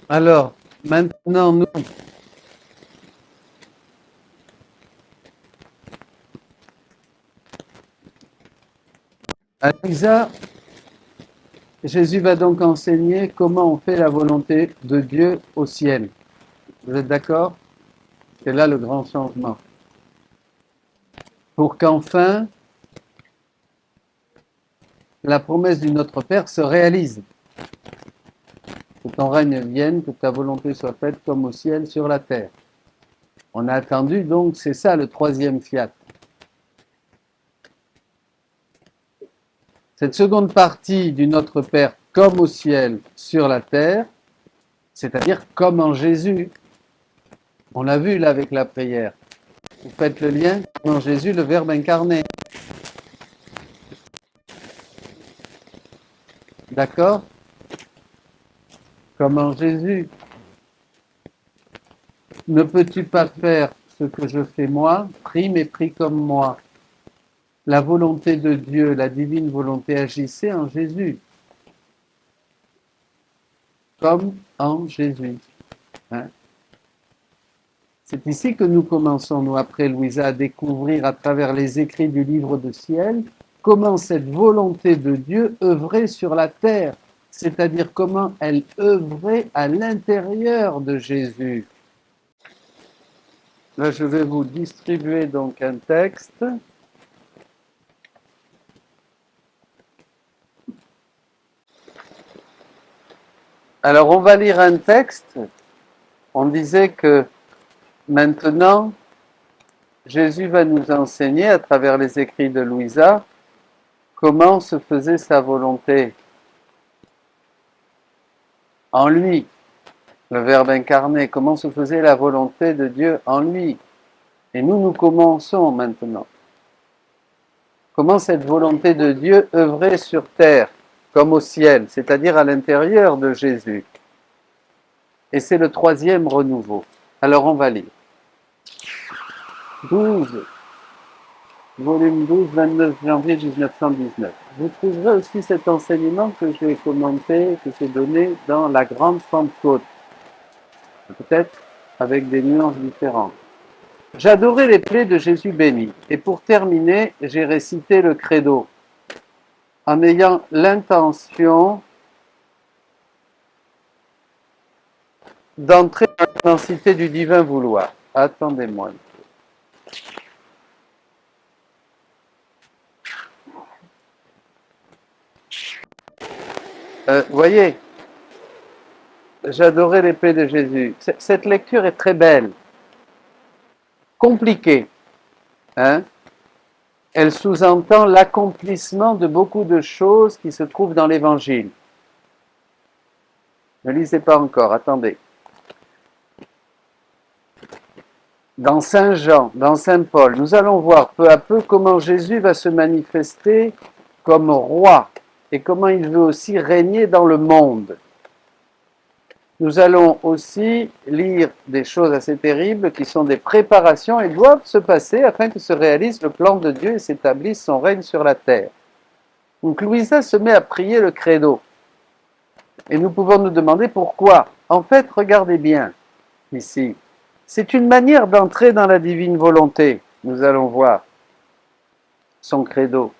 Alors, maintenant, nous, à Lisa, Jésus va donc enseigner comment on fait la volonté de Dieu au ciel. Vous êtes d'accord? C'est là le grand changement. Pour qu'enfin, la promesse du Notre Père se réalise. Que ton règne vienne, que ta volonté soit faite comme au ciel, sur la terre. On a attendu, donc, c'est ça le troisième fiat. Cette seconde partie du Notre Père comme au ciel, sur la terre, c'est-à-dire comme en Jésus. On l'a vu là avec la prière. Vous faites le lien comme en Jésus, le Verbe incarné. D'accord? Comme en Jésus. Ne peux-tu pas faire ce que je fais moi? Prie, mais prie comme moi. La volonté de Dieu, la divine volonté, agissait en Jésus. Comme en Jésus. Hein? C'est ici que nous commençons, nous, après Louisa, à découvrir à travers les écrits du livre de ciel, comment cette volonté de Dieu œuvrait sur la terre, c'est-à-dire comment elle œuvrait à l'intérieur de Jésus. Là, je vais vous distribuer donc un texte. Alors, on va lire un texte. On disait que maintenant, Jésus va nous enseigner, à travers les écrits de Louisa, comment se faisait sa volonté en lui, le Verbe incarné, comment se faisait la volonté de Dieu en lui. Et nous commençons maintenant. Comment cette volonté de Dieu œuvrait sur terre, comme au ciel, c'est-à-dire à l'intérieur de Jésus. Et c'est le troisième renouveau. Alors on va lire. 12, volume 12, 29 janvier 1919. Vous trouverez aussi cet enseignement que j'ai commenté, que j'ai donné dans la Grande Pentecôte. Peut-être avec des nuances différentes. J'adorais les plaies de Jésus béni. Et pour terminer, j'ai récité le credo en ayant l'intention d'entrer dans l'immensité du divin vouloir. Attendez-moi. Voyez, j'adorais les plaies de Jésus. Cette lecture est très belle, compliquée. Hein? Elle sous-entend l'accomplissement de beaucoup de choses qui se trouvent dans l'Évangile. Ne lisez pas encore, attendez. Dans Saint Jean, dans Saint Paul, nous allons voir peu à peu comment Jésus va se manifester comme roi et comment il veut aussi régner dans le monde. Nous allons aussi lire des choses assez terribles qui sont des préparations et doivent se passer afin que se réalise le plan de Dieu et s'établisse son règne sur la terre. Donc Louisa se met à prier le credo. Et nous pouvons nous demander pourquoi. En fait, regardez bien ici. C'est une manière d'entrer dans la divine volonté. Nous allons voir son credo.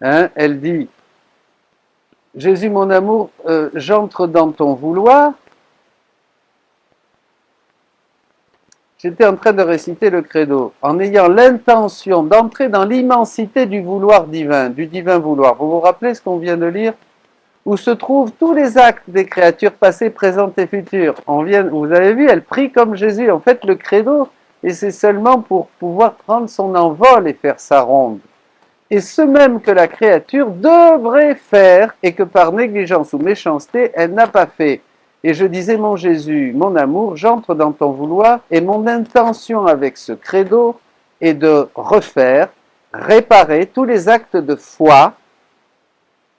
Hein? Elle dit, Jésus mon amour, j'entre dans ton vouloir. J'étais en train de réciter le credo, en ayant l'intention d'entrer dans l'immensité du vouloir divin, du divin vouloir. Vous vous rappelez ce qu'on vient de lire? Où se trouvent tous les actes des créatures passées, présentes et futures. Vous avez vu, elle prie comme Jésus. En fait, le credo, et c'est seulement pour pouvoir prendre son envol et faire sa ronde. Et ce même que la créature devrait faire, et que par négligence ou méchanceté, elle n'a pas fait. Et je disais, mon Jésus, mon amour, j'entre dans ton vouloir, et mon intention avec ce credo est de refaire, réparer tous les actes de foi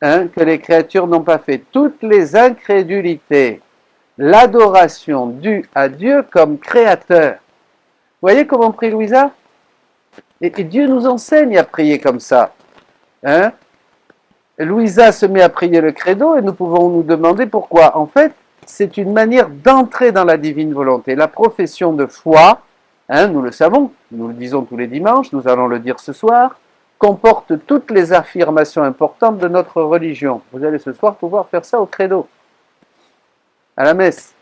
que les créatures n'ont pas fait. Toutes les incrédulités, l'adoration due à Dieu comme créateur. Vous voyez comment prie Louisa? Et Dieu nous enseigne à prier comme ça. Louisa se met à prier le credo et nous pouvons nous demander pourquoi. En fait, c'est une manière d'entrer dans la divine volonté. La profession de foi, nous le savons, nous le disons tous les dimanches, nous allons le dire ce soir, comporte toutes les affirmations importantes de notre religion. Vous allez ce soir pouvoir faire ça au credo, à la messe.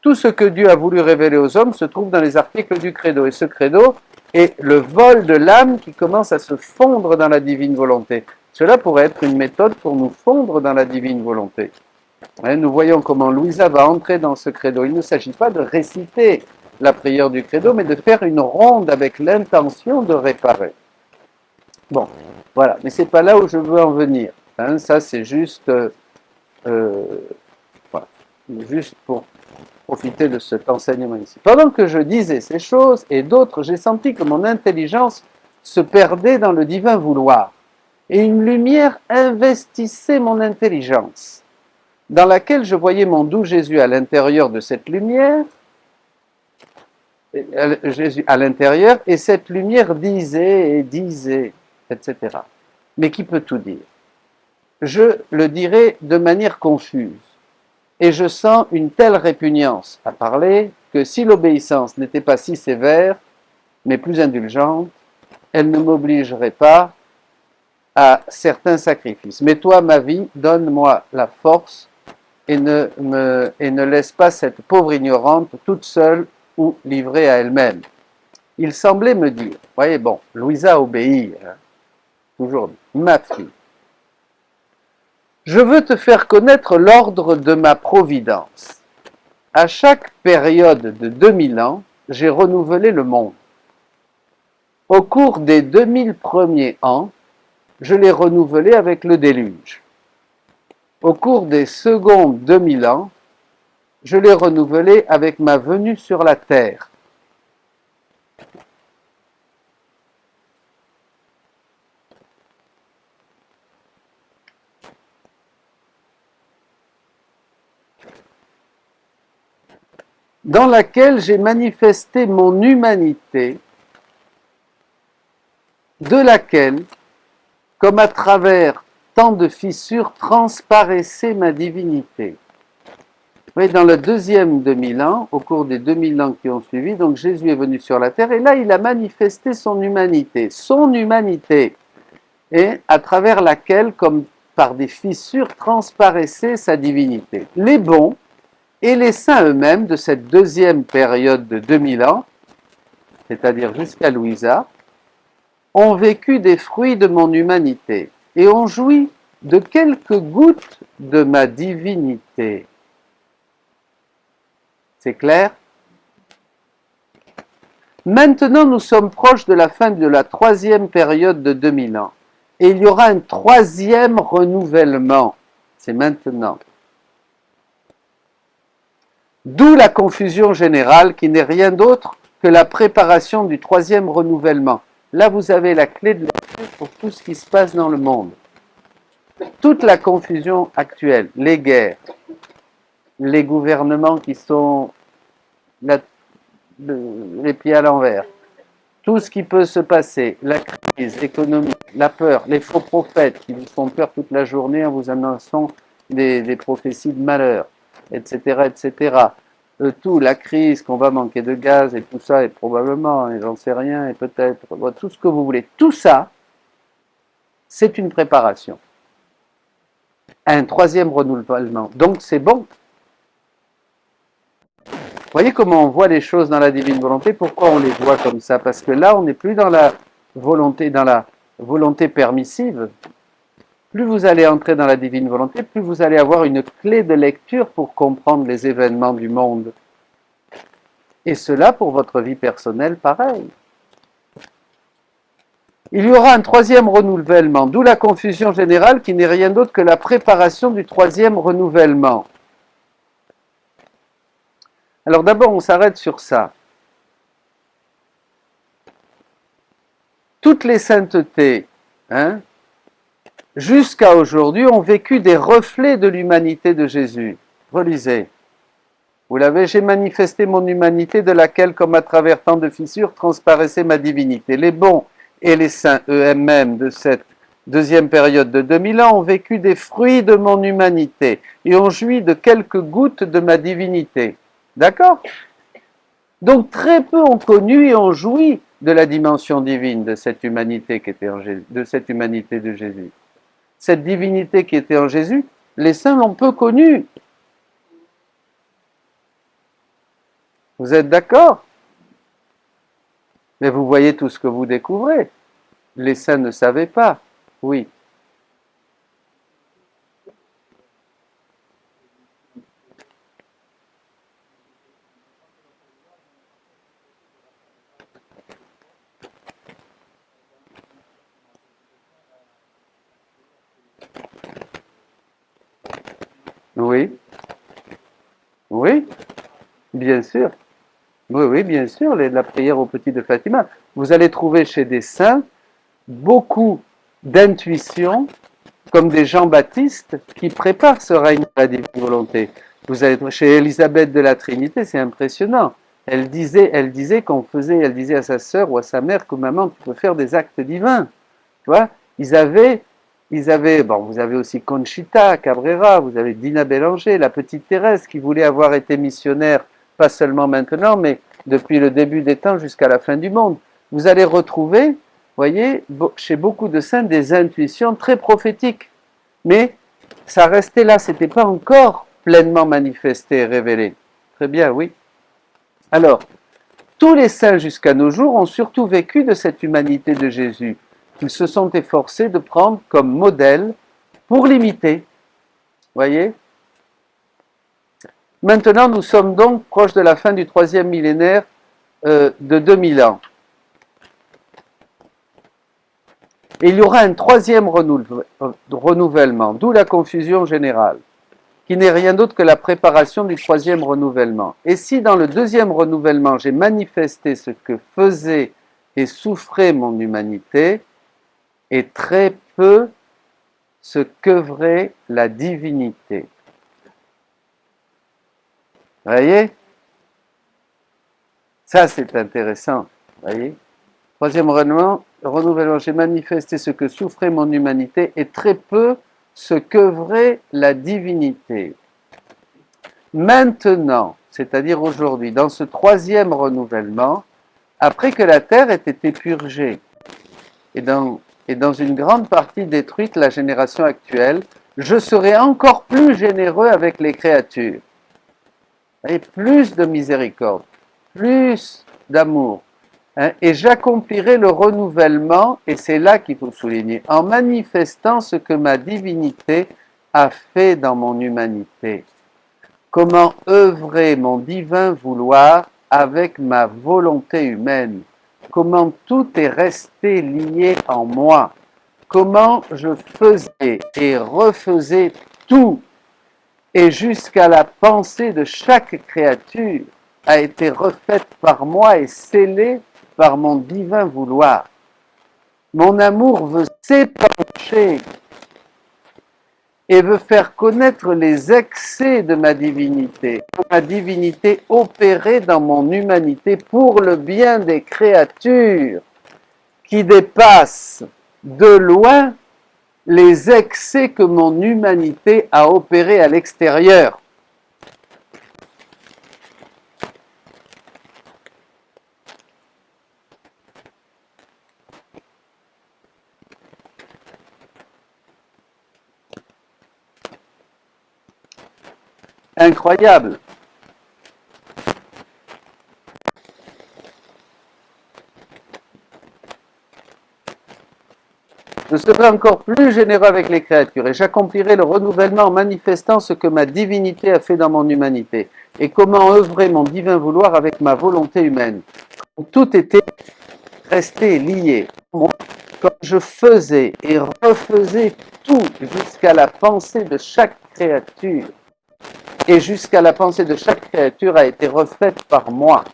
Tout ce que Dieu a voulu révéler aux hommes se trouve dans les articles du credo. Et ce credo est le vol de l'âme qui commence à se fondre dans la divine volonté. Cela pourrait être une méthode pour nous fondre dans la divine volonté. Nous voyons comment Louisa va entrer dans ce credo. Il ne s'agit pas de réciter la prière du credo, mais de faire une ronde avec l'intention de réparer. Bon, voilà, mais ce n'est pas là où je veux en venir. Ça, c'est juste, voilà, juste pour profiter de cet enseignement ici. Pendant que je disais ces choses et d'autres, j'ai senti que mon intelligence se perdait dans le divin vouloir. Et une lumière investissait mon intelligence, dans laquelle je voyais mon doux Jésus à l'intérieur de cette lumière, Jésus à l'intérieur, et cette lumière disait et disait, etc. Mais qui peut tout dire? Je le dirai de manière confuse. Et je sens une telle répugnance à parler que si l'obéissance n'était pas si sévère, mais plus indulgente, elle ne m'obligerait pas à certains sacrifices. Mais toi, ma vie, donne-moi la force et ne laisse pas cette pauvre ignorante toute seule ou livrée à elle-même. Il semblait me dire, voyez, bon, Louisa obéit, toujours, ma fille, je veux te faire connaître l'ordre de ma providence. À chaque période de 2000 ans, j'ai renouvelé le monde. Au cours des 2000 premiers ans, je l'ai renouvelé avec le déluge. Au cours des secondes 2000 ans, je l'ai renouvelé avec ma venue sur la terre. Dans laquelle j'ai manifesté mon humanité, de laquelle, comme à travers tant de fissures, transparaissait ma divinité. Vous voyez, dans le deuxième 2000 ans, au cours des 2000 ans qui ont suivi, donc Jésus est venu sur la terre, et là il a manifesté son humanité, et à travers laquelle, comme par des fissures, transparaissait sa divinité. Les bons et les saints eux-mêmes de cette deuxième période de 2000 ans, c'est-à-dire jusqu'à Louisa, ont vécu des fruits de mon humanité et ont joui de quelques gouttes de ma divinité. C'est clair? Maintenant, nous sommes proches de la fin de la troisième période de 2000 ans. Et il y aura un troisième renouvellement. C'est maintenant. D'où la confusion générale qui n'est rien d'autre que la préparation du troisième renouvellement. Là, vous avez la clé de lecture pour tout ce qui se passe dans le monde. Toute la confusion actuelle, les guerres, les gouvernements qui sont les pieds à l'envers, tout ce qui peut se passer, la crise économique, la peur, les faux prophètes qui vous font peur toute la journée en vous annonçant des prophéties de malheur, etc., etc. Tout, la crise, qu'on va manquer de gaz et tout ça, et probablement, et j'en sais rien, et peut-être, tout ce que vous voulez, tout ça, c'est une préparation à un troisième renouvellement. Donc c'est bon. Vous voyez comment on voit les choses dans la divine volonté? Pourquoi on les voit comme ça? Parce que là, on n'est plus dans la volonté permissive. Plus vous allez entrer dans la divine volonté, plus vous allez avoir une clé de lecture pour comprendre les événements du monde. Et cela pour votre vie personnelle, pareil. Il y aura un troisième renouvellement, d'où la confusion générale qui n'est rien d'autre que la préparation du troisième renouvellement. Alors d'abord, on s'arrête sur ça. Toutes les saintetés, jusqu'à aujourd'hui, ont vécu des reflets de l'humanité de Jésus. Relisez. Vous l'avez, j'ai manifesté mon humanité de laquelle, comme à travers tant de fissures, transparaissait ma divinité. Les bons et les saints eux-mêmes de cette deuxième période de 2000 ans, ont vécu des fruits de mon humanité et ont joui de quelques gouttes de ma divinité. D'accord? Donc très peu ont connu et ont joui de la dimension divine de cette humanité qui était en Jésus, de cette humanité de Jésus. Cette divinité qui était en Jésus, les saints l'ont peu connue. Vous êtes d'accord? Mais vous voyez tout ce que vous découvrez. Les saints ne savaient pas. Oui. Oui. Oui. Bien sûr. Oui, oui, bien sûr. La prière au petit de Fatima. Vous allez trouver chez des saints beaucoup d'intuition, comme des Jean-Baptiste qui préparent ce règne de la divine volonté. Vous allez chez Élisabeth de la Trinité, c'est impressionnant. Elle disait qu'on faisait, elle disait à sa sœur ou à sa mère que maman, tu peux faire des actes divins. Tu vois, bon, vous avez aussi Conchita Cabrera, vous avez Dina Bélanger, la petite Thérèse qui voulait avoir été missionnaire, pas seulement maintenant, mais depuis le début des temps jusqu'à la fin du monde. Vous allez retrouver, voyez, chez beaucoup de saints, des intuitions très prophétiques. Mais ça restait là, c'était pas encore pleinement manifesté et révélé. Très bien, oui. Alors, tous les saints jusqu'à nos jours ont surtout vécu de cette humanité de Jésus, qu'ils se sont efforcés de prendre comme modèle pour l'imiter. Voyez? Maintenant, nous sommes donc proches de la fin du troisième millénaire de 2000 ans. Et il y aura un troisième renouvellement, d'où la confusion générale, qui n'est rien d'autre que la préparation du troisième renouvellement. Et si dans le deuxième renouvellement, j'ai manifesté ce que faisait et souffrait mon humanité, et très peu ce qu'œuvrait la divinité. Vous voyez? Ça, c'est intéressant. Vous voyez? Troisième renouvellement, j'ai manifesté ce que souffrait mon humanité et très peu ce qu'œuvrait la divinité. Maintenant, c'est-à-dire aujourd'hui, dans ce troisième renouvellement, après que la terre ait été purgée et dans une grande partie détruite, la génération actuelle, je serai encore plus généreux avec les créatures. Et plus de miséricorde, plus d'amour. Et j'accomplirai le renouvellement, et c'est là qu'il faut souligner, en manifestant ce que ma divinité a fait dans mon humanité. Comment œuvrer mon divin vouloir avec ma volonté humaine. Comment tout est resté lié en moi. Comment je faisais et refaisais tout. Et jusqu'à la pensée de chaque créature a été refaite par moi et scellée par mon divin vouloir. Mon amour veut s'épancher et veut faire connaître les excès de ma divinité opérée dans mon humanité pour le bien des créatures qui dépassent de loin les excès que mon humanité a opérés à l'extérieur. Incroyable. Je serai encore plus généreux avec les créatures et j'accomplirai le renouvellement en manifestant ce que ma divinité a fait dans mon humanité et comment œuvrer mon divin vouloir avec ma volonté humaine. Tout était resté lié. Moi, quand je faisais et refaisais tout jusqu'à la pensée de chaque créature, et jusqu'à la pensée de chaque créature a été refaite par moi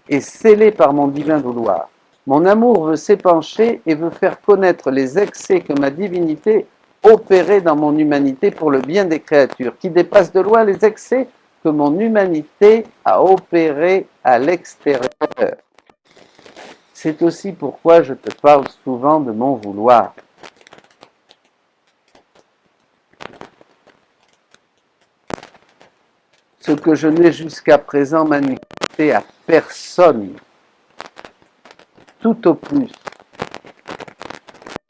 et scellée par mon divin vouloir. Mon amour veut s'épancher et veut faire connaître les excès que ma divinité opérait dans mon humanité pour le bien des créatures, qui dépassent de loin les excès que mon humanité a opérés à l'extérieur. C'est aussi pourquoi je te parle souvent de mon vouloir. ce que je n'ai jusqu'à présent manifesté à personne, tout au plus.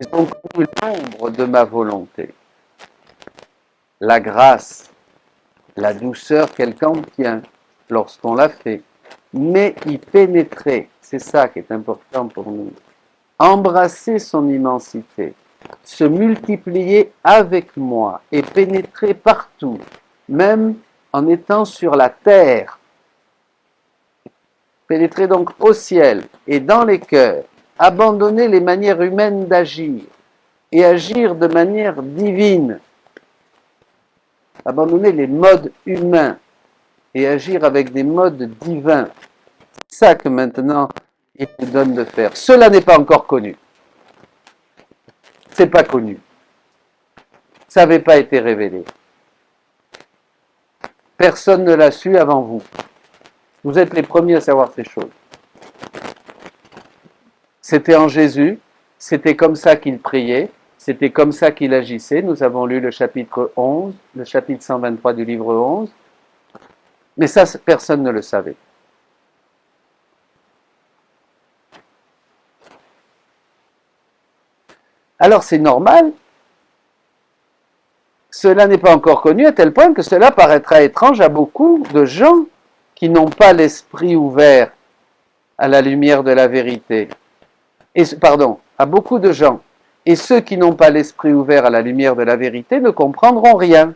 Ils ont connu l'ombre de ma volonté, la grâce, la douceur qu'elle contient lorsqu'on l'a fait, mais y pénétrer, c'est ça qui est important pour nous, embrasser son immensité, se multiplier avec moi et pénétrer partout, même en étant sur la terre. Pénétrer donc au ciel et dans les cœurs, abandonner les manières humaines d'agir et agir de manière divine. Abandonner les modes humains et agir avec des modes divins. C'est ça que maintenant il nous donne de faire. Cela n'est pas encore connu. C'est pas connu. Ça n'avait pas été révélé. Personne ne l'a su avant vous. Vous êtes les premiers à savoir ces choses. C'était en Jésus, c'était comme ça qu'il priait, c'était comme ça qu'il agissait. Nous avons lu le chapitre 11, le chapitre 123 du livre 11. Mais ça, personne ne le savait. Alors c'est normal. Cela n'est pas encore connu à tel point que cela paraîtra étrange à beaucoup de gens qui n'ont pas l'esprit ouvert à la lumière de la vérité. À beaucoup de gens. Et ceux qui n'ont pas l'esprit ouvert à la lumière de la vérité ne comprendront rien.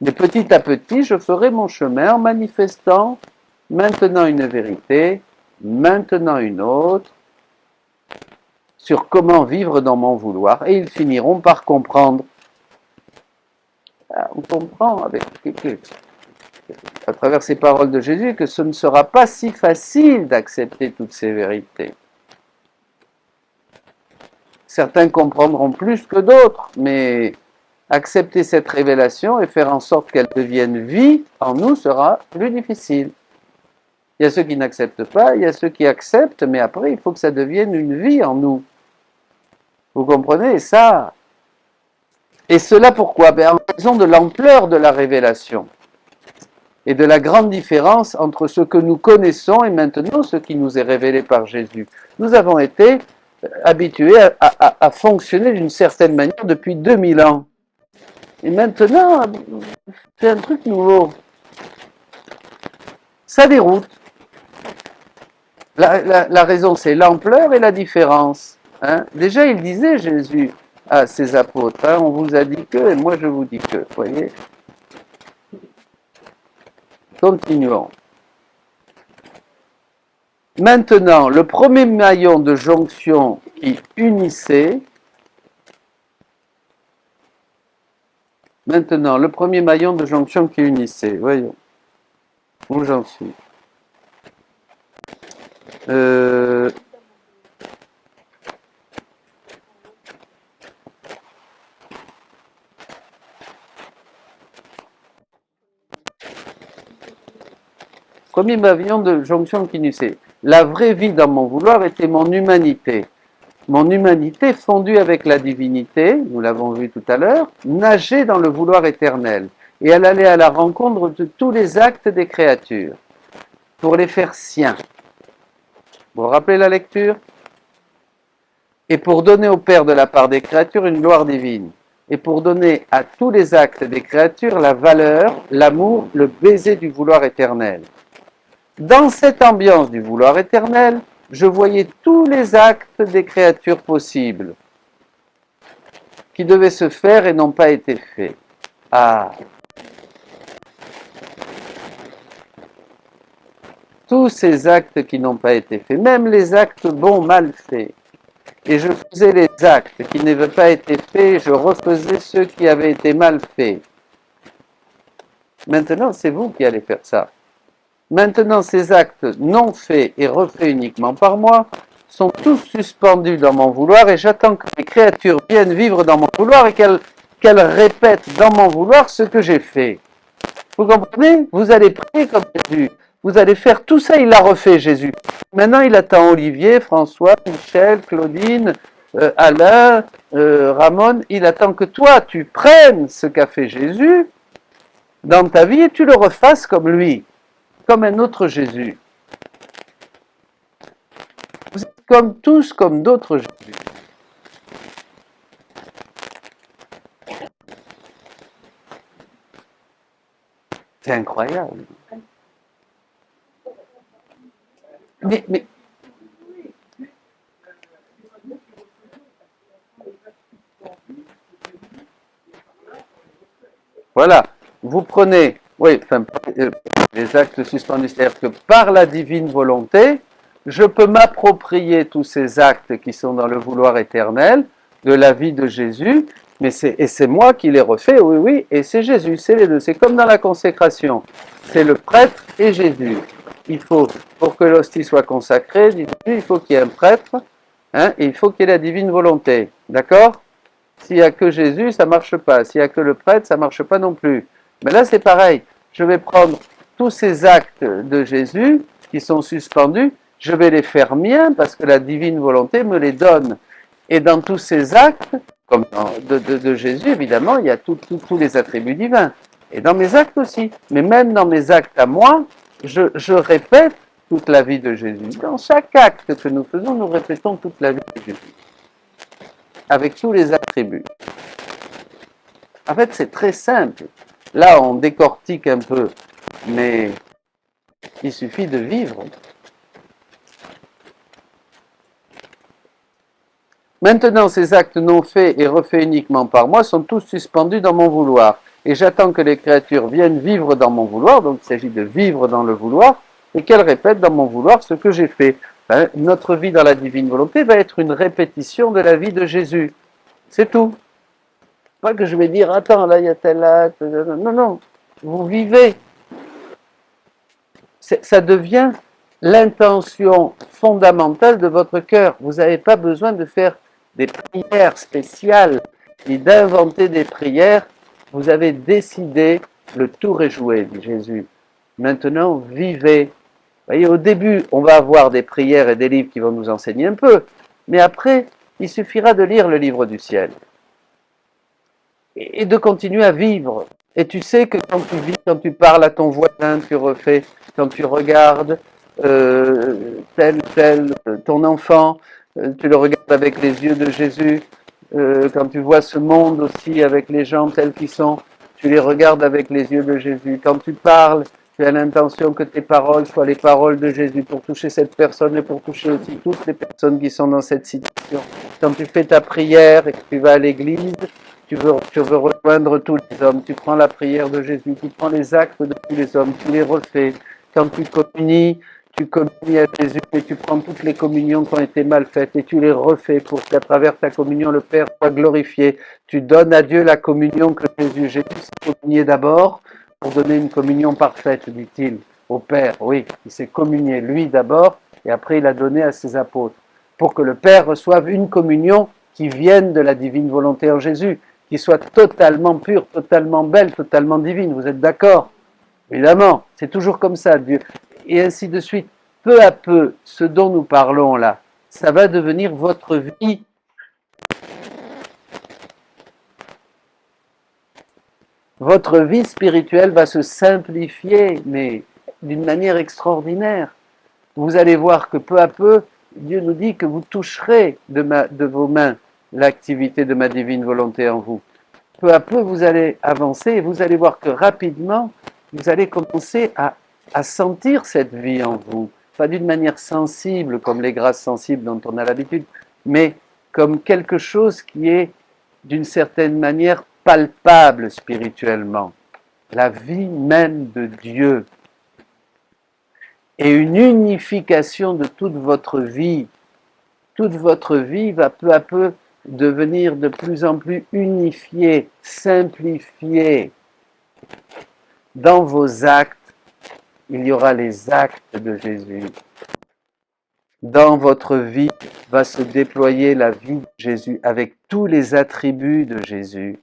Mais petit à petit, je ferai mon chemin en manifestant maintenant une vérité, maintenant une autre, sur comment vivre dans mon vouloir. Et ils finiront par comprendre. On comprend à travers ces paroles de Jésus que ce ne sera pas si facile d'accepter toutes ces vérités. Certains comprendront plus que d'autres, mais accepter cette révélation et faire en sorte qu'elle devienne vie en nous sera plus difficile. Il y a ceux qui n'acceptent pas, il y a ceux qui acceptent, mais après il faut que ça devienne une vie en nous. Vous comprenez ça? Et cela pourquoi? En raison de l'ampleur de la révélation et de la grande différence entre ce que nous connaissons et maintenant ce qui nous est révélé par Jésus. Nous avons été habitués à fonctionner d'une certaine manière depuis 2000 ans. Et maintenant, c'est un truc nouveau. Ça déroute. La raison, c'est l'ampleur et la différence. Hein? Déjà, il disait, Jésus, à ses apôtres, hein, on vous a dit que, et moi je vous dis que. Voyez. Continuons. Maintenant, le premier maillon de jonction qui unissait, voyons, où j'en suis. Premier maillon de jonction qui unissait. La vraie vie dans mon vouloir était mon humanité. Mon humanité fondue avec la divinité, nous l'avons vu tout à l'heure, nageait dans le vouloir éternel. Et elle allait à la rencontre de tous les actes des créatures, pour les faire siens. Vous vous rappelez la lecture? Et pour donner au Père de la part des créatures une gloire divine. Et pour donner à tous les actes des créatures la valeur, l'amour, le baiser du vouloir éternel. Dans cette ambiance du vouloir éternel, je voyais tous les actes des créatures possibles qui devaient se faire et n'ont pas été faits. Ah! Tous ces actes qui n'ont pas été faits, même les actes bons mal faits. Et je faisais les actes qui n'avaient pas été faits, je refaisais ceux qui avaient été mal faits. Maintenant, c'est vous qui allez faire ça. Maintenant, ces actes non faits et refaits uniquement par moi sont tous suspendus dans mon vouloir et j'attends que les créatures viennent vivre dans mon vouloir et qu'elles répètent dans mon vouloir ce que j'ai fait. Vous comprenez? Vous allez prier comme Jésus. Vous allez faire tout ça, il l'a refait, Jésus. Maintenant, il attend Olivier, François, Michel, Claudine, Alain, Ramon. Il attend que toi, tu prennes ce qu'a fait Jésus, dans ta vie et tu le refasses comme lui, comme un autre Jésus. Vous êtes comme tous comme d'autres Jésus. C'est incroyable. Mais voilà, vous prenez, oui, enfin, les actes suspendus, c'est-à-dire que par la divine volonté, je peux m'approprier tous ces actes qui sont dans le vouloir éternel de la vie de Jésus, mais c'est moi qui les refais, oui, oui, et c'est Jésus, c'est les deux. C'est comme dans la consécration, c'est le prêtre et Jésus. Il faut, pour que l'hostie soit consacrée, il faut qu'il y ait un prêtre, hein, et il faut qu'il y ait la divine volonté, d'accord? S'il n'y a que Jésus, ça ne marche pas. S'il n'y a que le prêtre, ça ne marche pas non plus. Mais là, c'est pareil. Je vais prendre tous ces actes de Jésus qui sont suspendus, je vais les faire miens parce que la divine volonté me les donne. Et dans tous ces actes, comme de Jésus, évidemment, il y a tous les attributs divins. Et dans mes actes aussi. Mais même dans mes actes à moi, je répète toute la vie de Jésus. Dans chaque acte que nous faisons, nous répétons toute la vie de Jésus. Avec tous les attributs. En fait, c'est très simple. Là, on décortique un peu, mais il suffit de vivre. Maintenant, ces actes non faits et refaits uniquement par moi sont tous suspendus dans mon vouloir. Et j'attends que les créatures viennent vivre dans mon vouloir, donc il s'agit de vivre dans le vouloir, et qu'elles répètent dans mon vouloir ce que j'ai fait. Notre vie dans la divine volonté va être une répétition de la vie de Jésus. C'est tout. Pas que je vais dire, attends, là il y a tel acte. Non, non. Vous vivez. Ça devient l'intention fondamentale de votre cœur. Vous n'avez pas besoin de faire des prières spéciales ni d'inventer des prières. Vous avez décidé, le tour est joué, dit Jésus. Maintenant, vivez. Vous voyez, au début, on va avoir des prières et des livres qui vont nous enseigner un peu. Mais après, il suffira de lire le livre du ciel. Et de continuer à vivre. Et tu sais que quand tu vis, quand tu parles à ton voisin, tu refais, quand tu regardes ton enfant, tu le regardes avec les yeux de Jésus, quand tu vois ce monde aussi avec les gens tels qu'ils sont, tu les regardes avec les yeux de Jésus. Quand tu parles, tu as l'intention que tes paroles soient les paroles de Jésus pour toucher cette personne et pour toucher aussi toutes les personnes qui sont dans cette situation. Quand tu fais ta prière et que tu vas à l'église, tu veux rejoindre tous les hommes, tu prends la prière de Jésus, tu prends les actes de tous les hommes, tu les refais. Quand tu communies à Jésus et tu prends toutes les communions qui ont été mal faites et tu les refais pour qu'à travers ta communion, le Père soit glorifié. Tu donnes à Dieu la communion que Jésus s'est communié d'abord pour donner une communion parfaite, dit-il, au Père. Oui, il s'est communié lui d'abord et après il a donné à ses apôtres pour que le Père reçoive une communion qui vienne de la divine volonté en Jésus, qui soit totalement pure, totalement belle, totalement divine. Vous êtes d'accord? Évidemment, c'est toujours comme ça, Dieu. Et ainsi de suite. Peu à peu, ce dont nous parlons là, ça va devenir votre vie. Votre vie spirituelle va se simplifier, mais d'une manière extraordinaire. Vous allez voir que peu à peu, Dieu nous dit que vous toucherez de vos mains l'activité de ma divine volonté en vous. Peu à peu, vous allez avancer et vous allez voir que rapidement, vous allez commencer à sentir cette vie en vous. Pas d'une manière sensible, comme les grâces sensibles dont on a l'habitude, mais comme quelque chose qui est d'une certaine manière palpable spirituellement. La vie même de Dieu. Et une unification de toute votre vie. Toute votre vie va peu à peu devenir de plus en plus unifiée, simplifiée. Dans vos actes, il y aura les actes de Jésus. Dans votre vie va se déployer la vie de Jésus avec tous les attributs de Jésus.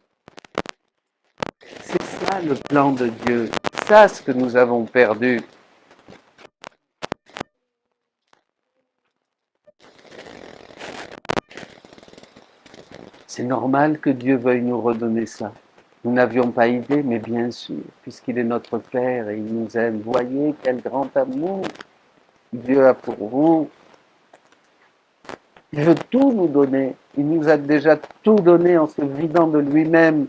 C'est ça le plan de Dieu. C'est ça ce que nous avons perdu. C'est normal que Dieu veuille nous redonner ça. Nous n'avions pas idée, mais bien sûr, puisqu'il est notre Père et il nous aime. Voyez quel grand amour Dieu a pour vous. Il veut tout nous donner. Il nous a déjà tout donné en se vidant de lui-même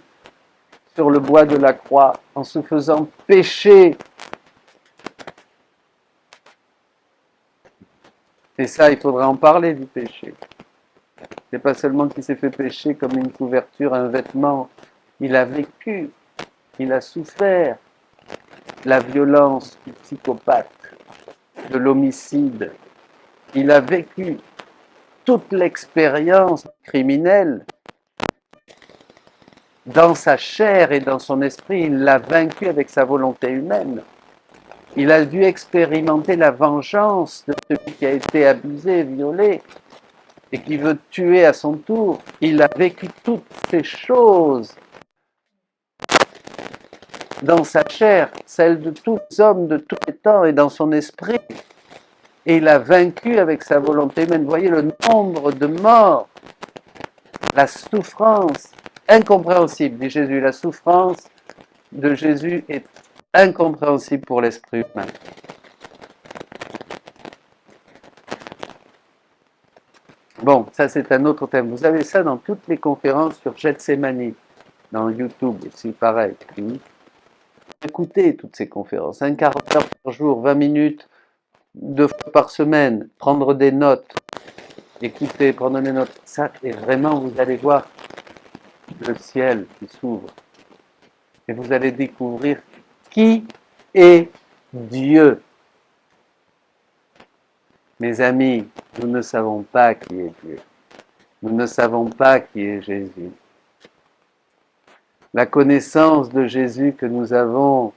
sur le bois de la croix, en se faisant pécher. Et ça, il faudra en parler du péché. C'est pas seulement qu'il s'est fait pécher comme une couverture, un vêtement. Il a vécu, il a souffert la violence du psychopathe, de l'homicide. Il a vécu toute l'expérience criminelle dans sa chair et dans son esprit. Il l'a vaincu avec sa volonté humaine. Il a dû expérimenter la vengeance de celui qui a été abusé, violé, et qui veut tuer à son tour. Il a vécu toutes ces choses dans sa chair, celle de tous les hommes de tous les temps, et dans son esprit. Et il a vaincu avec sa volonté humaine. Vous voyez le nombre de morts, la souffrance incompréhensible, dit Jésus. La souffrance de Jésus est incompréhensible pour l'esprit humain. Bon, ça c'est un autre thème. Vous avez ça dans toutes les conférences sur Gethsemane, dans YouTube aussi, pareil. Écoutez toutes ces conférences, un quart d'heure par jour, 20 minutes, 2 fois par semaine, prendre des notes, écouter, prendre des notes. Ça, et vraiment, vous allez voir le ciel qui s'ouvre. Et vous allez découvrir qui est Dieu. Mes amis, nous ne savons pas qui est Dieu. Nous ne savons pas qui est Jésus. La connaissance de Jésus que nous avons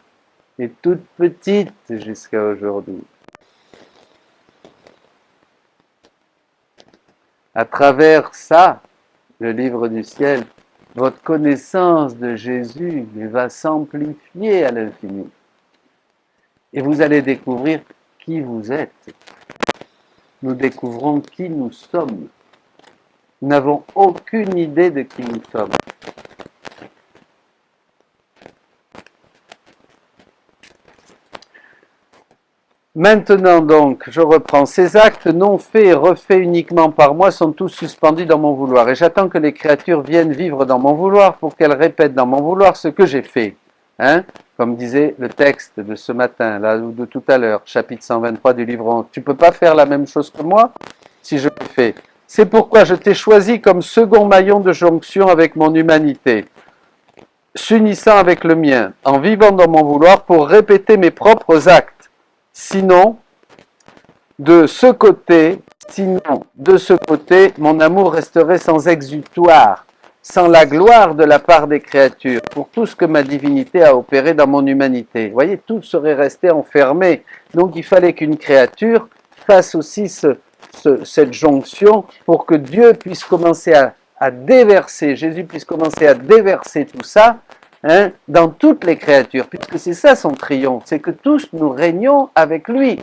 est toute petite jusqu'à aujourd'hui. À travers ça, le livre du ciel, votre connaissance de Jésus va s'amplifier à l'infini. Et vous allez découvrir qui vous êtes. Nous découvrons qui nous sommes. Nous n'avons aucune idée de qui nous sommes. Maintenant donc, je reprends. Ces actes non faits et refaits uniquement par moi sont tous suspendus dans mon vouloir. Et j'attends que les créatures viennent vivre dans mon vouloir pour qu'elles répètent dans mon vouloir ce que j'ai fait. Hein? Comme disait le texte de ce matin, là, ou de tout à l'heure, chapitre 123 du livre 11. Tu ne peux pas faire la même chose que moi si je le fais. C'est pourquoi je t'ai choisi comme second maillon de jonction avec mon humanité, s'unissant avec le mien, en vivant dans mon vouloir pour répéter mes propres actes. Sinon, de ce côté, mon amour resterait sans exutoire, sans la gloire de la part des créatures, pour tout ce que ma divinité a opéré dans mon humanité. Vous voyez, tout serait resté enfermé. Donc il fallait qu'une créature fasse aussi cette jonction pour que Dieu puisse commencer à déverser, Jésus puisse commencer à déverser tout ça, hein, dans toutes les créatures, puisque c'est ça son triomphe, c'est que tous nous régnons avec lui.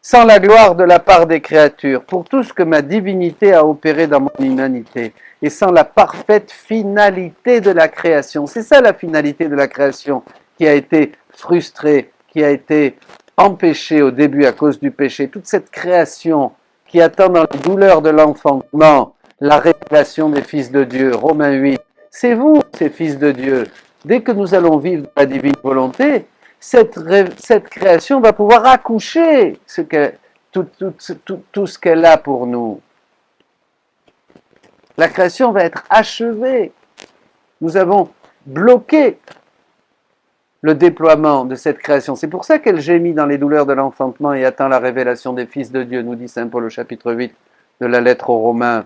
Sans la gloire de la part des créatures, pour tout ce que ma divinité a opéré dans mon humanité, et sans la parfaite finalité de la création. C'est ça la finalité de la création qui a été frustrée, qui a été empêchée au début à cause du péché. Toute cette création qui attend dans la douleur de l'enfantement la révélation des fils de Dieu. Romains 8. C'est vous, ces fils de Dieu. Dès que nous allons vivre dans la divine volonté, cette création va pouvoir accoucher tout ce qu'elle a pour nous. La création va être achevée. Nous avons bloqué le déploiement de cette création. C'est pour ça qu'elle gémit dans les douleurs de l'enfantement et attend la révélation des fils de Dieu, nous dit saint Paul au chapitre 8 de la lettre aux Romains.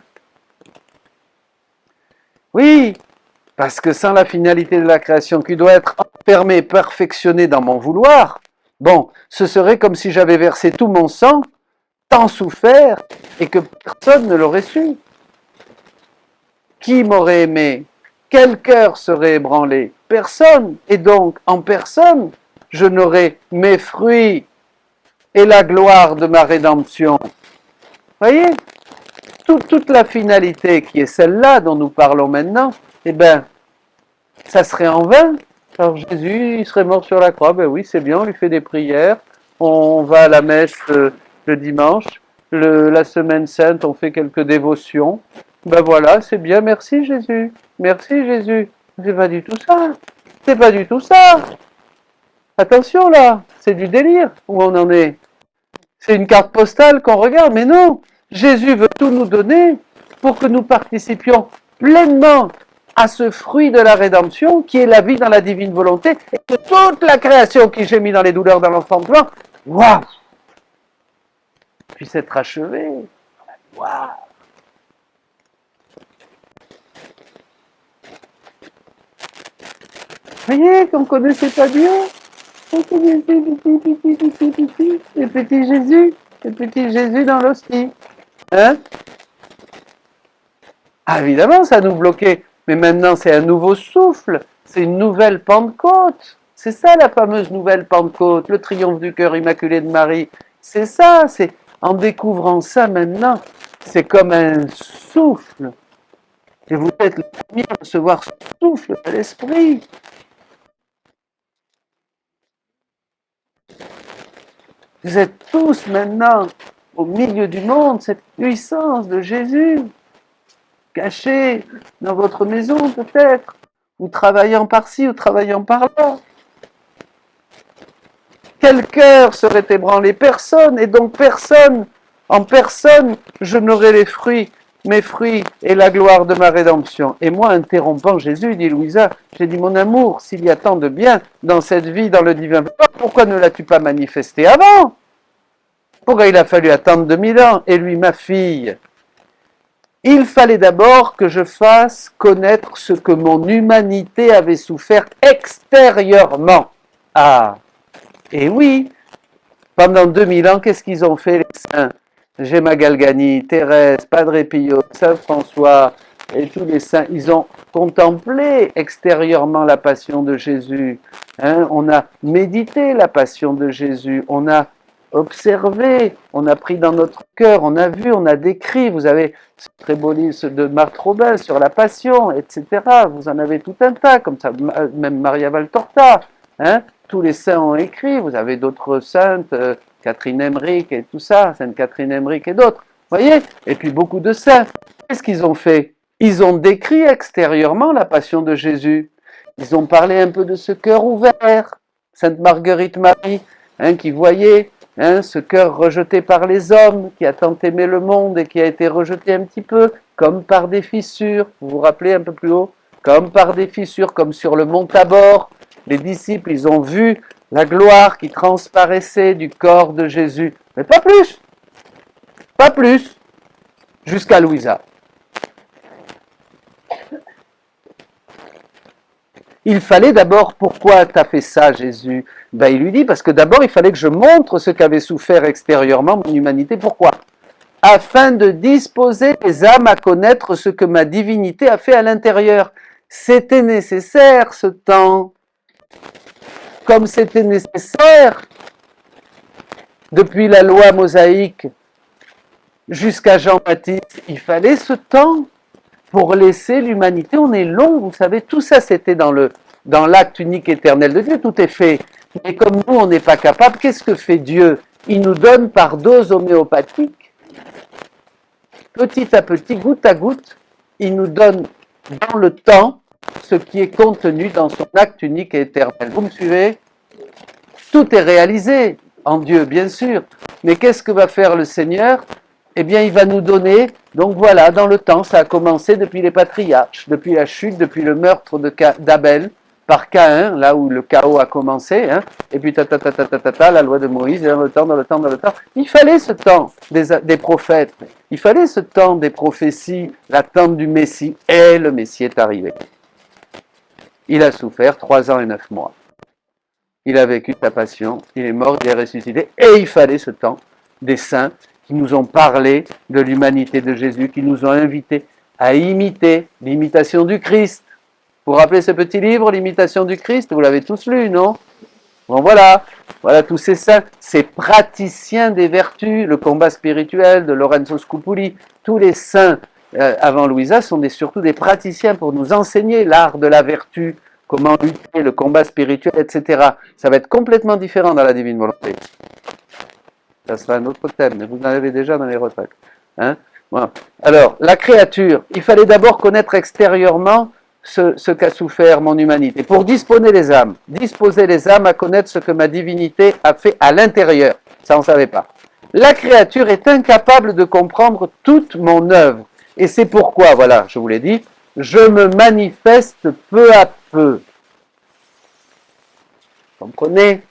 Oui, parce que sans la finalité de la création qui doit être enfermée, perfectionnée dans mon vouloir, bon, ce serait comme si j'avais versé tout mon sang, tant souffert, et que personne ne l'aurait su. Qui m'aurait aimé? Quel cœur serait ébranlé? Personne. Et donc, en personne, je n'aurai mes fruits et la gloire de ma rédemption. Voyez? toute la finalité qui est celle-là dont nous parlons maintenant, eh bien, ça serait en vain. Alors Jésus, il serait mort sur la croix, ben oui, c'est bien, on lui fait des prières, on va à la messe le dimanche, la semaine sainte, on fait quelques dévotions. Ben voilà, c'est bien, merci Jésus, merci Jésus. C'est pas du tout ça, c'est pas du tout ça. Attention là, c'est du délire où on en est. C'est une carte postale qu'on regarde, mais non, Jésus veut tout nous donner pour que nous participions pleinement à ce fruit de la rédemption qui est la vie dans la divine volonté et que toute la création qui gémit dans les douleurs dans l'enfantement, waouh, puisse être achevée. Waouh. Vous voyez qu'on ne connaissait pas Dieu. On connaissait le petit Jésus, le petit Jésus dans l'hostie. Hein? Ah, évidemment, ça nous bloquait. Mais maintenant, c'est un nouveau souffle. C'est une nouvelle Pentecôte. C'est ça la fameuse nouvelle Pentecôte, le triomphe du cœur immaculé de Marie. C'est ça, c'est en découvrant ça maintenant, c'est comme un souffle. Et vous êtes le premier à recevoir ce souffle de l'esprit. Vous êtes tous maintenant au milieu du monde, cette puissance de Jésus, cachée dans votre maison peut-être, ou travaillant par-ci, ou travaillant par-là. Quel cœur serait ébranlé? Personne, et donc personne, en personne, je n'aurai les fruits, mes fruits et la gloire de ma rédemption. Et moi, interrompant Jésus, dit Louisa, j'ai dit, mon amour, s'il y a tant de bien dans cette vie, dans le divin, pourquoi ne l'as-tu pas manifesté avant? Pourquoi il a fallu attendre 2000 ans? Et lui, ma fille, il fallait d'abord que je fasse connaître ce que mon humanité avait souffert extérieurement. Ah, et oui, pendant 2000 ans, qu'est-ce qu'ils ont fait les saints? Gemma Galgani, Thérèse, Padre Pio, Saint François et tous les saints, ils ont contemplé extérieurement la passion de Jésus. Hein? On a médité la passion de Jésus, on a observé, on a pris dans notre cœur, on a vu, on a décrit. Vous avez ce très beau livre de Marthe Robin sur la passion, etc. Vous en avez tout un tas, comme ça, même Maria Valtorta. Hein? Tous les saints ont écrit. Vous avez d'autres saintes, Catherine Emmerich et tout ça, Sainte Catherine Emmerich et d'autres. Voyez? Et puis beaucoup de saints. Qu'est-ce qu'ils ont fait? Ils ont décrit extérieurement la passion de Jésus. Ils ont parlé un peu de ce cœur ouvert. Sainte Marguerite Marie, hein, qui voyait ce cœur rejeté par les hommes, qui a tant aimé le monde et qui a été rejeté un petit peu, comme par des fissures. Vous vous rappelez un peu plus haut? Comme par des fissures, comme sur le mont Tabor. Les disciples, ils ont vu la gloire qui transparaissait du corps de Jésus. Mais pas plus. Pas plus. Jusqu'à Louisa. Il fallait d'abord, pourquoi tu as fait ça, Jésus? Ben, il lui dit, parce que d'abord, il fallait que je montre ce qu'avait souffert extérieurement mon humanité. Pourquoi? Afin de disposer les âmes à connaître ce que ma divinité a fait à l'intérieur. C'était nécessaire ce temps. Comme c'était nécessaire, depuis la loi mosaïque jusqu'à Jean-Baptiste, il fallait ce temps pour laisser l'humanité. On est long, vous savez, tout ça c'était dans l'acte unique éternel de Dieu, tout est fait. Mais comme nous, on n'est pas capable, qu'est-ce que fait Dieu? Il nous donne par dose homéopathique, petit à petit, goutte à goutte, il nous donne dans le temps ce qui est contenu dans son acte unique et éternel. Vous me suivez? Tout est réalisé en Dieu, bien sûr. Mais qu'est-ce que va faire le Seigneur? Eh bien, il va nous donner, donc voilà, dans le temps, ça a commencé depuis les patriarches, depuis la chute, depuis le meurtre d'Abel par Caïn, là où le chaos a commencé, hein, et puis la loi de Moïse, dans le temps. Il fallait ce temps des prophètes, il fallait ce temps des prophéties, l'attente du Messie, et le Messie est arrivé. Il a souffert 3 ans et 9 mois. Il a vécu sa passion, il est mort, il est ressuscité, et il fallait ce temps des saints qui nous ont parlé de l'humanité de Jésus, qui nous ont invités à imiter l'imitation du Christ. Vous vous rappelez ce petit livre, l'imitation du Christ? Vous l'avez tous lu, non? Bon, voilà, voilà tous ces saints, ces praticiens des vertus, le combat spirituel de Lorenzo Scupoli, tous les saints avant Louisa sont surtout des praticiens pour nous enseigner l'art de la vertu, comment lutter, le combat spirituel, etc. Ça va être complètement différent dans la divine volonté. Ça sera un autre thème, mais vous en avez déjà dans les retraites. Hein? Voilà. Alors, la créature, il fallait d'abord connaître extérieurement ce qu'a souffert mon humanité, pour disposer les âmes à connaître ce que ma divinité a fait à l'intérieur. Ça, on ne savait pas. La créature est incapable de comprendre toute mon œuvre. Et c'est pourquoi, voilà, je vous l'ai dit, je me manifeste peu à peu. Comprenez?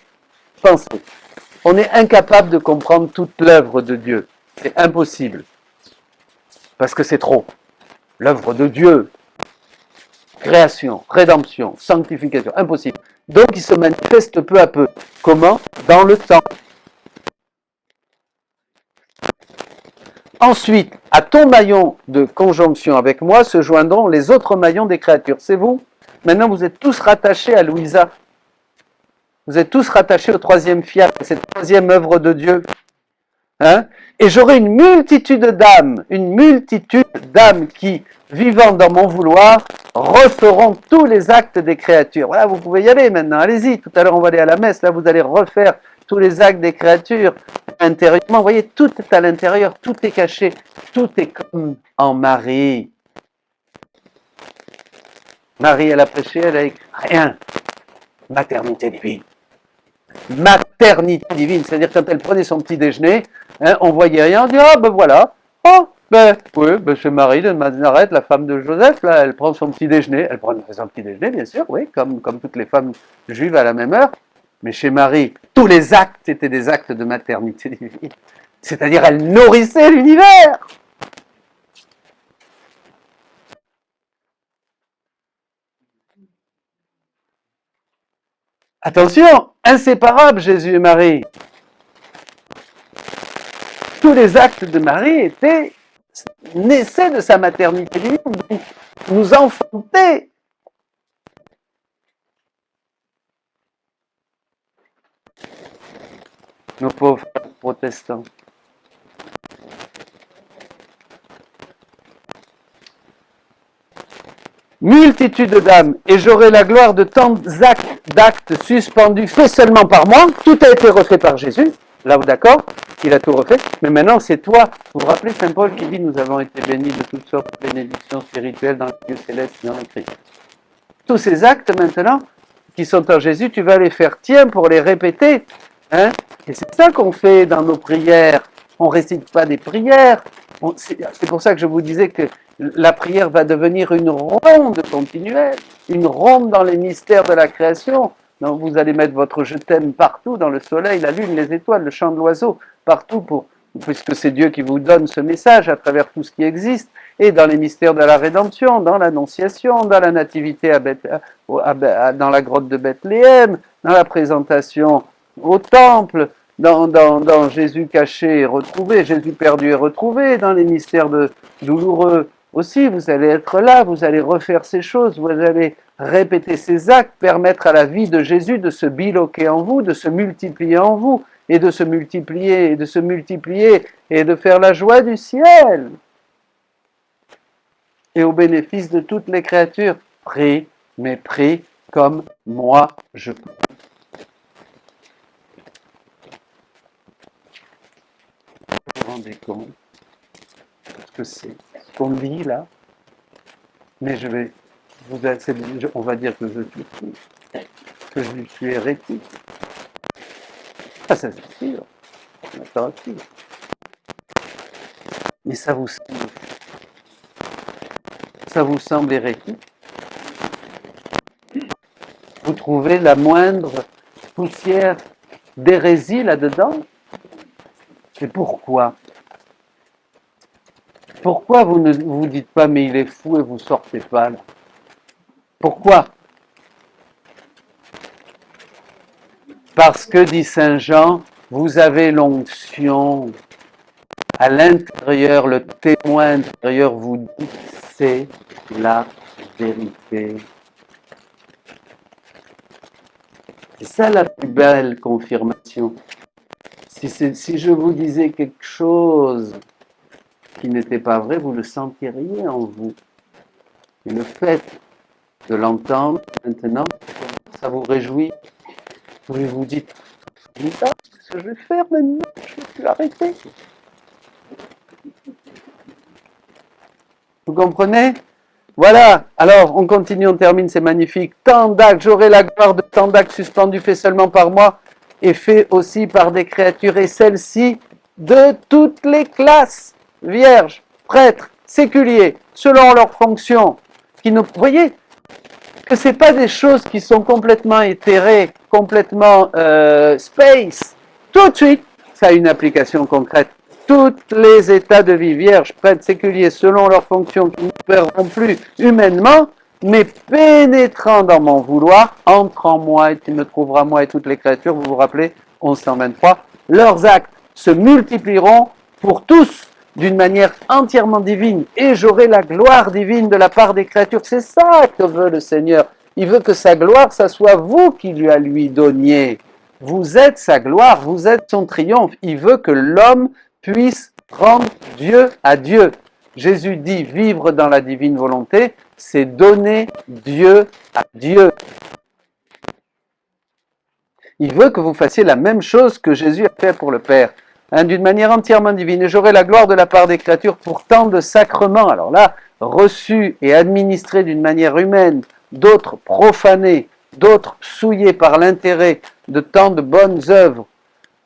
Pensez. On est incapable de comprendre toute l'œuvre de Dieu. C'est impossible. Parce que c'est trop. L'œuvre de Dieu, création, rédemption, sanctification, impossible. Donc il se manifeste peu à peu. Comment? Dans le temps. Ensuite, à ton maillon de conjonction avec moi se joindront les autres maillons des créatures. C'est vous? Maintenant, vous êtes tous rattachés à Louisa. Vous êtes tous rattachés au troisième fiat, à cette troisième œuvre de Dieu. Hein? Et j'aurai une multitude d'âmes qui, vivant dans mon vouloir, referont tous les actes des créatures. Voilà, vous pouvez y aller maintenant, allez-y. Tout à l'heure, on va aller à la messe, là, vous allez refaire tous les actes des créatures. Intérieurement, vous voyez, tout est à l'intérieur, tout est caché, tout est comme en Marie. Marie, elle a prêché, elle a écrit rien. Maternité divine. Maternité divine, c'est-à-dire quand elle prenait son petit déjeuner, hein, on voyait rien, on dit ah ben voilà, oh ben oui, ben c'est Marie de Nazareth, la femme de Joseph, là, elle prend son petit déjeuner, elle prend son petit déjeuner bien sûr, oui, comme toutes les femmes juives à la même heure, mais chez Marie, tous les actes étaient des actes de maternité divine, c'est-à-dire elle nourrissait l'univers. Attention, inséparables Jésus et Marie. Tous les actes de Marie naissaient de sa maternité divine, nous enfantaient. Nos pauvres protestants. Multitude d'âmes, et j'aurai la gloire de tant d'actes suspendus, faits seulement par moi. Tout a été refait par Jésus. Là, vous d'accord? Il a tout refait. Mais maintenant, c'est toi. Vous vous rappelez Saint Paul qui dit, nous avons été bénis de toutes sortes de bénédictions spirituelles dans le Dieu céleste et dans le Christ. Tous ces actes, maintenant, qui sont en Jésus, tu vas les faire tiens pour les répéter. Hein? Et c'est ça qu'on fait dans nos prières. On ne récite pas des prières. C'est pour ça que je vous disais que la prière va devenir une ronde continuelle, une ronde dans les mystères de la création. Donc vous allez mettre votre je t'aime partout, dans le soleil, la lune, les étoiles, le chant de l'oiseau, partout, puisque c'est Dieu qui vous donne ce message à travers tout ce qui existe, et dans les mystères de la rédemption, dans l'annonciation, dans la nativité dans la grotte de Bethléem, dans la présentation au temple, dans Jésus caché et retrouvé, Jésus perdu et retrouvé, dans les mystères douloureux aussi, vous allez être là, vous allez refaire ces choses, vous allez répéter ces actes, permettre à la vie de Jésus de se biloquer en vous, de se multiplier en vous, et de se multiplier, et de se multiplier, et de faire la joie du ciel. Et au bénéfice de toutes les créatures. Prie, mais prie comme moi je prie. Vous vous rendez compte ce que c'est ce qu'on dit là? Mais on va dire que je suis fou, que je suis hérétique. Ah, ça c'est sûr, mais ça vous semble hérétique? Vous trouvez la moindre poussière d'hérésie là-dedans? Et pourquoi? Pourquoi vous ne vous dites pas mais il est fou et vous sortez pas là? Pourquoi? Parce que, dit Saint Jean, vous avez l'onction. À l'intérieur, le témoin intérieur vous dit c'est la vérité. C'est ça la plus belle confirmation. Si je vous disais quelque chose qui n'était pas vrai, vous le sentiriez en vous. Et le fait de l'entendre maintenant, ça vous réjouit. Vous vous dites, qu'est-ce que je vais faire maintenant? Je ne vais plus arrêter. Vous comprenez? Voilà, alors on continue, on termine, c'est magnifique. Tant d'actes, j'aurai la gloire de tant d'actes suspendus faits seulement par moi et faits aussi par des créatures, et celles-ci de toutes les classes, vierges, prêtres, séculiers, selon leurs fonctions. Vous voyez que ce n'est pas des choses qui sont complètement éthérées, complètement space. Tout de suite, ça a une application concrète. Tous les états de vie, vierges, prêtres, séculiers, selon leurs fonctions, qui ne perdront plus humainement, mais pénétrant dans mon vouloir, entre en moi et tu me trouveras moi et toutes les créatures, vous vous rappelez, 1123, leurs actes se multiplieront pour tous d'une manière entièrement divine, et j'aurai la gloire divine de la part des créatures. C'est ça que veut le Seigneur. Il veut que sa gloire, ça soit vous qui lui donniez. Vous êtes sa gloire, vous êtes son triomphe. Il veut que l'homme puisse rendre Dieu à Dieu. Jésus dit vivre dans la divine volonté, c'est donner Dieu à Dieu. Il veut que vous fassiez la même chose que Jésus a fait pour le Père, d'une manière entièrement divine. Et j'aurai la gloire de la part des créatures pour tant de sacrements. Alors là, reçus et administrés d'une manière humaine, d'autres profanés, d'autres souillés par l'intérêt de tant de bonnes œuvres,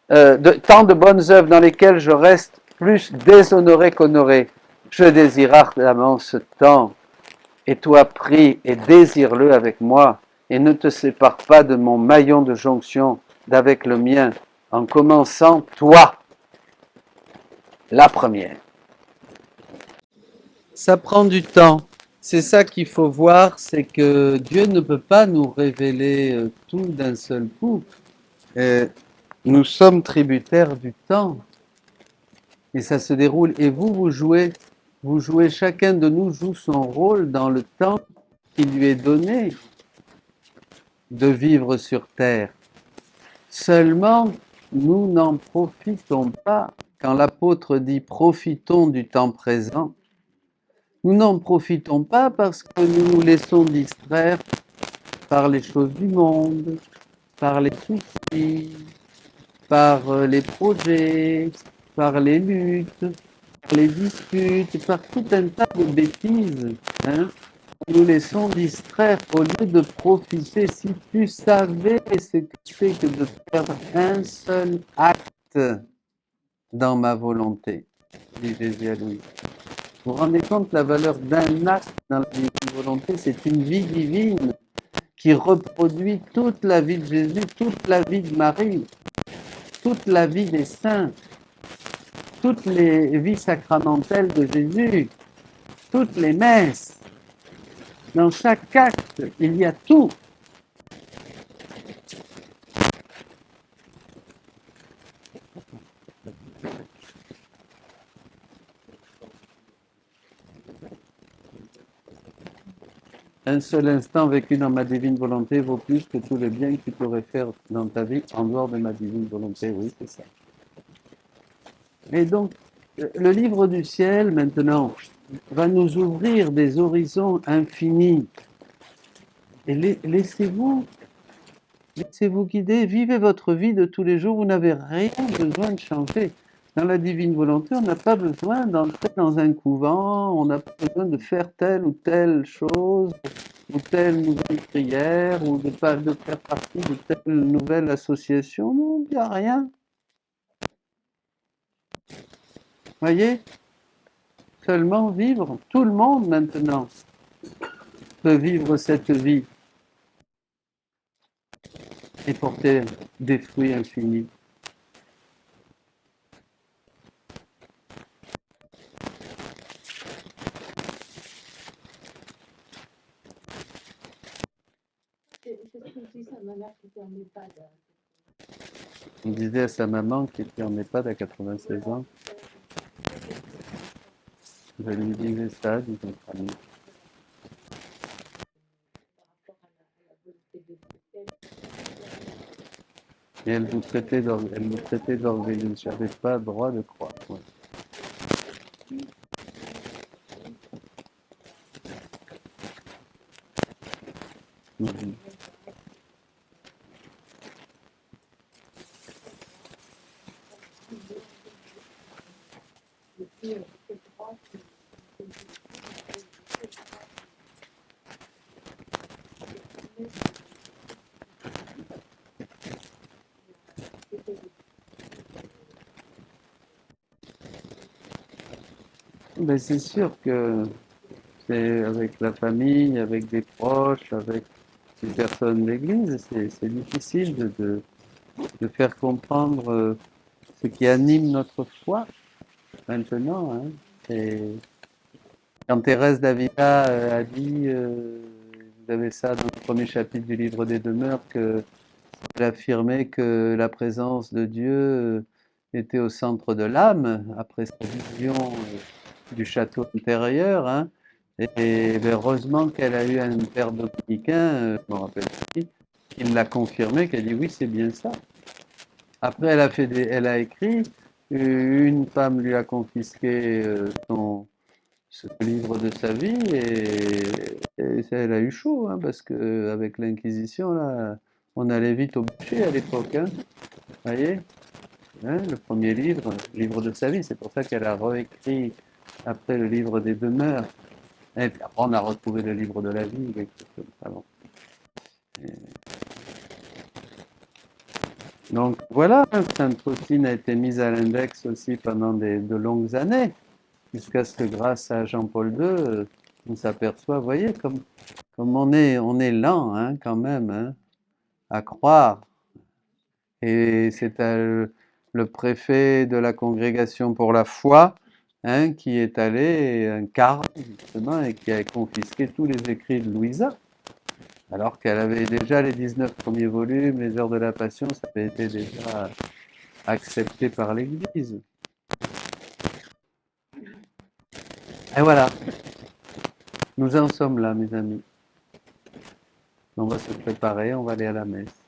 tant de bonnes œuvres dans lesquelles je reste plus déshonoré qu'honoré. Je désire ardemment ce temps, et toi prie et désire-le avec moi, et ne te sépare pas de mon maillon de jonction d'avec le mien, en commençant toi, la première. Ça prend du temps. C'est ça qu'il faut voir, c'est que Dieu ne peut pas nous révéler tout d'un seul coup. Nous sommes tributaires du temps. Et ça se déroule. Et vous jouez, chacun de nous joue son rôle dans le temps qui lui est donné de vivre sur terre. Seulement, nous n'en profitons pas. Quand l'apôtre dit profitons du temps présent, nous n'en profitons pas parce que nous nous laissons distraire par les choses du monde, par les soucis, par les projets, par les luttes, par les disputes, par tout un tas de bêtises. Nous laissons distraire au lieu de profiter. Si tu savais ce que c'est que de perdre un seul acte dans ma volonté, dit Jésus à Louis. Vous vous rendez compte la valeur d'un acte dans la divine volonté? C'est une vie divine qui reproduit toute la vie de Jésus, toute la vie de Marie, toute la vie des saints, toutes les vies sacramentelles de Jésus, toutes les messes. Dans chaque acte, il y a tout. Un seul instant vécu dans ma divine volonté vaut plus que tous les biens que tu pourrais faire dans ta vie en dehors de ma divine volonté. Oui, c'est ça. Et donc, le livre du ciel, maintenant, va nous ouvrir des horizons infinis. Et laissez-vous guider, vivez votre vie de tous les jours, vous n'avez rien besoin de changer. Dans la divine volonté, on n'a pas besoin d'entrer dans un couvent, on n'a pas besoin de faire telle ou telle chose, ou telle nouvelle prière, ou de faire partie de telle nouvelle association. Non, il n'y a rien. Voyez? Seulement vivre. Tout le monde maintenant peut vivre cette vie et porter des fruits infinis. On disait à sa maman qui était en EHPAD à 96 ans. Je lui disais ça, dit notre ami. Et elle vous traitait d'orgueilleuse. J'avais pas le droit de croire. Ouais. Mhm. Ben, c'est sûr que c'est avec la famille, avec des proches, avec des personnes de l'Église, c'est difficile de faire comprendre ce qui anime notre foi maintenant. Hein. Et quand Thérèse d'Avila a dit, vous avez ça dans le premier chapitre du livre des Demeures, qu'elle affirmait que la présence de Dieu était au centre de l'âme, après sa vision du château intérieur. Hein. Et ben, heureusement qu'elle a eu un père dominicain, je me rappelle plus, qui l'a confirmé, qui a dit oui, c'est bien ça. Après, elle a écrit, une femme lui a confisqué ce livre de sa vie et elle a eu chaud, hein, parce que avec l'Inquisition, là, on allait vite au bûcher à l'époque. Hein, voyez, hein, le premier livre de sa vie, c'est pour ça qu'elle a réécrit après le livre des demeures. Et puis après, on a retrouvé le livre de la vie, quelque chose comme ça. Bon. Donc voilà, Sainte Faustine a été mise à l'index aussi pendant de longues années, jusqu'à ce que grâce à Jean-Paul II, on s'aperçoit, vous voyez, comme on est lent hein, quand même hein, à croire. Et c'est le préfet de la congrégation pour la foi hein, qui est allé, un quart justement, et qui a confisqué tous les écrits de Louisa. Alors qu'elle avait déjà les 19 premiers volumes, les Heures de la Passion, ça avait été déjà accepté par l'Église. Et voilà, nous en sommes là, mes amis. On va se préparer, on va aller à la messe.